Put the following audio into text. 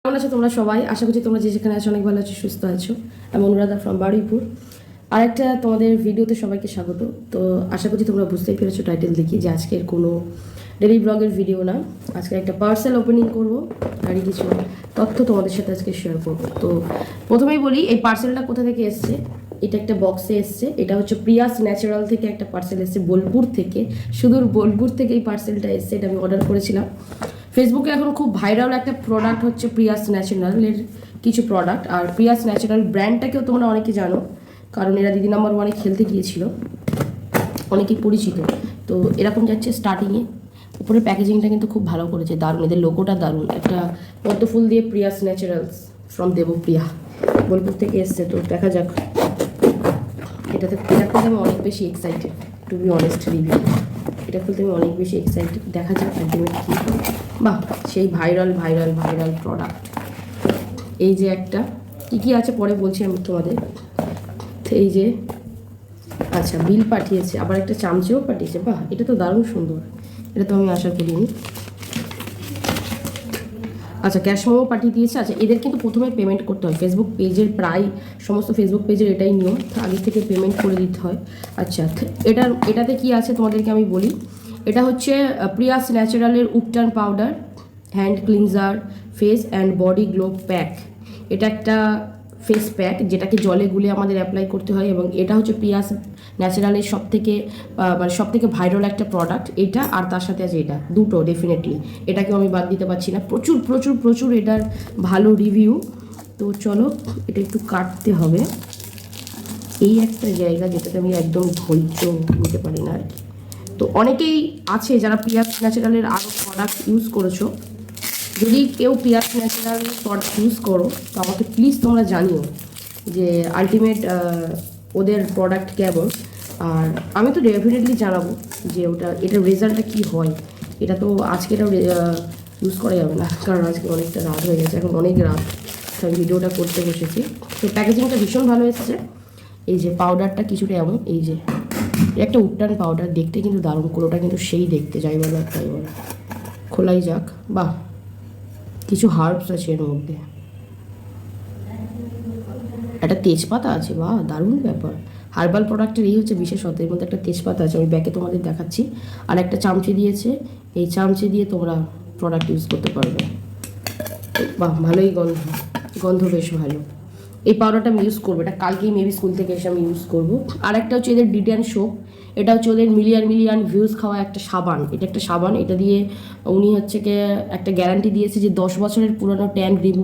কেমন আছো তোমরা সবাই? আশা করছি তোমরা যে যেখানে আছো অনেক ভালো আছো, সুস্থ আছো। আমি অনুরাধা ফ্রম বারুইপুর। আরেকটা তোমাদের ভিডিওতে সবাইকে স্বাগত। তো আশা করছি তোমরা বুঝতেই পেরেছো টাইটেল দেখি যে আজকের কোনো ডেলি ব্লগের ভিডিও না, আজকে একটা পার্সেল ওপেনিং করবো আর কিছু তথ্য তোমাদের সাথে আজকে শেয়ার করবো। তো প্রথমেই বলি এই পার্সেলটা কোথা থেকে এসছে। এটা একটা বক্সে এসছে, এটা হচ্ছে প্রিয়াস ন্যাচারাল থেকে একটা পার্সেল এসছে, বোলপুর থেকে, সুদূর বোলপুর থেকে এই পার্সেলটা এসছে। এটা আমি অর্ডার করেছিলাম। ফেসবুকে এখন খুব ভাইরাল একটা প্রোডাক্ট হচ্ছে প্রিয়াস ন্যাচারালের কিছু প্রোডাক্ট। আর প্রিয়াস ন্যাচারাল ব্র্যান্ডটাকেও তোমরা অনেকে জানো, কারণ এরা দিদি নাম্বার ওয়ানে খেলতে গিয়েছিল, অনেকেই পরিচিত। তো এরকম যাচ্ছে স্টার্টিংয়ে। উপরে প্যাকেজিংটা কিন্তু খুব ভালো করেছে, দারুণ, এদের লোগোটা দারুণ, একটা পদ্ম ফুল দিয়ে Prius naturals from Debapriya, Bolpur থেকে এসছে। তো দেখা যাক, এটা খুলতে আমি অনেক বেশি excited, to be honest review. এটা খুলতে আমি অনেক বেশি এক্সাইটেড, দেখা যাক আলটিমেট কী। বাহ, সেই ভাইরাল ভাইরাল ভাইরাল প্রোডাক্ট। এই যে একটা কী আছে পরে বলছি আমি তোমাদের। এই যে আচ্ছা, বিল পাঠিয়েছে, আবার একটা চামচেও পাঠিয়েছে। বাহ, এটা তো দারুণ সুন্দর, এটা তো আমি আশা করিনি। আচ্ছা, ক্যাশ মেমো পাঠিয়ে দিয়েছে। আচ্ছা, এদের কিন্তু প্রথমে পেমেন্ট করতে হয়, ফেসবুক পেজের প্রায় সমস্ত ফেসবুক পেজের এটাই নিয়ম, আগে থেকে পেমেন্ট করে দিতে হয়। আচ্ছা, এটাতে কি আছে তোমাদেরকে আমি বলি। এটা হচ্ছে প্রিয়াস ন্যাচারালের উপটান powder, hand cleanser, face and body glow pack. এটা একটা ফেস প্যাক যেটাকে জলে গুলে আমাদের অ্যাপ্লাই করতে হয়, এবং এটা হচ্ছে প্রিয়াস ন্যাচারালের সবথেকে ভাইরাল একটা প্রোডাক্ট এটা। আর তার সাথে আছে এটা, দুটো ডেফিনেটলি, এটাকেও আমি বাদ দিতে পারছি না। প্রচুর প্রচুর প্রচুর এটার ভালো রিভিউ। তো চলো, এটা একটু কাটতে হবে। এই একটা জায়গা যেটাতে আমি একদম ধৈর্য নিতে পারি না আর কি। তো অনেকেই আছে যারা প্রিয়াস ন্যাচারালের আরও প্রোডাক্ট ইউজ করেছো। যদি কেউ প্রিয়াস ন্যাচারাল প্রোডাক্ট ইউজ করো তো আমাকে প্লিজ তোমরা জানিও যে আলটিমেট ওদের প্রোডাক্ট কেমন। আর আমি তো ডেফিনেটলি জানাবো যে এটার রেজাল্টটা কী হয়। এটা তো আজকে এটাও ইউজ করা যাবে না, কারণ আজকে অনেকটা রাত হয়ে গেছে, এখন অনেক রাত, তো আমি ভিডিওটা করতে বসেছি। তো প্যাকেজিংটা ভীষণ ভালো এসেছে। এই যে পাউডারটা কিছুটা এমন, এই যে একটা উপটান পাউডার, দেখতে কিন্তু দারুণ, কোনোটা কিন্তু সেই দেখতে, যাই বলো আর তাই বলো। খোলাই যাক। বাহ, কিছু হার্বস আছে এর মধ্যে, একটা তেজপাতা আছে। বাহ, দারুণ ব্যাপার। হার্বাল প্রোডাক্টের এই হচ্ছে বিশেষত, এর মধ্যে একটা তেজপাতা আছে, আমি ব্যাকে তোমাদের দেখাচ্ছি। আর একটা চামচে দিয়েছে, এই চামচে দিয়ে তোমরা প্রোডাক্ট ইউজ করতে পারবে। বাহ, ভালোই গন্ধ, গন্ধ বেশ ভালো। এই পাউডারটা আমি ইউজ করবো, এটা কালকেই মেবি স্কুল থেকে এসে আমি ইউজ করবো। আর একটা হচ্ছে এদের ডিডেন সোপ, এটা হচ্ছে ওদের মিলিয়ন মিলিয়ন ভিউজ খাওয়া একটা সাবান। এটা একটা সাবান, এটা দিয়ে উনি হচ্ছে একটা গ্যারান্টি দিয়েছে যে 10 বছরের পুরনো ট্যান রিমুভ